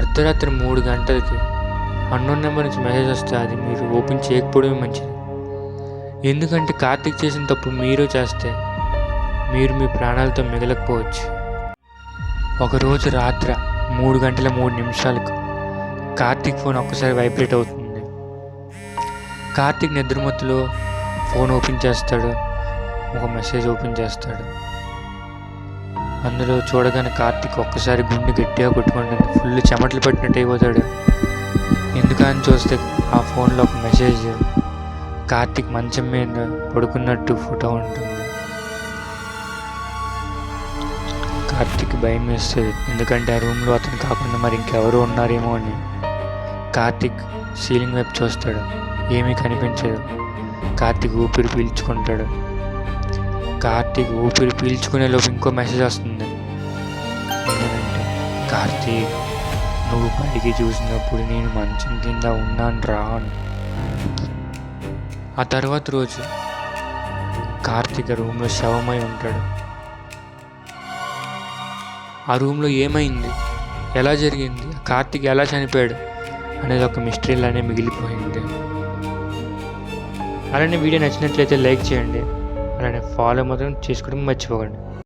అర్ధరాత్రి 3 గంటలకి unknown number నుంచి మెసేజ్ వస్తే అది మీరు ఓపెన్ చేయకపోవడమే మంచిది. ఎందుకంటే కార్తీక్ చేసిన తప్పు మీరు చేస్తే మీరు మీ ప్రాణాలతో మిగలకపోవచ్చు. ఒకరోజు రాత్రి 3:03 కార్తీక్ ఫోన్ ఒక్కసారి వైబ్రేట్ అవుతుంది. కార్తీక్ నిద్రమత్తులో ఫోన్ ఓపెన్ చేస్తాడు. ఒక మెసేజ్ ఓపెన్ చేస్తాడు. అందులో చూడగానే కార్తీక్ ఒక్కసారి గుండె గట్టిగా కొట్టుకుంటుంది. ఫుల్ చెమటలు పట్టినట్టు అయిపోతాడు. ఎందుకని చూస్తే ఆ ఫోన్లో ఒక మెసేజ్, కార్తీక్ మంచం మీద పడుకున్నట్టు ఫోటో ఉంటుంది. కార్తీక్ భయం వేస్తుంది. ఎందుకంటే ఆ రూమ్లో అతను కాకుండా మరి ఇంకెవరు ఉన్నారేమో అని. కార్తీక్ సీలింగ్ వైపు చూస్తాడు. ఏమీ కనిపించదు. కార్తీక్ ఊపిరి పీల్చుకుంటాడు. కార్తీక్ ఊపిరి పీల్చుకునే లోపు ఇంకో మెసేజ్ వస్తుంది. ఏంటంటే, కార్తీక్ నువ్వు పైకి చూసినప్పుడు నేను మంచం కింద ఉన్నాను రా. ఆ తర్వాత రోజు కార్తీక్ రూమ్లో శవమై ఉంటాడు. ఆ రూమ్లో ఏమైంది, ఎలా జరిగింది, కార్తీక్ ఎలా చనిపోయాడు అనేది ఒక మిస్టరీలానే మిగిలిపోయింది. అలానే వీడియో నచ్చినట్లయితే లైక్ చేయండి. అలానే ఫాలో మాత్రం చేసుకోవడం మర్చిపోకండి.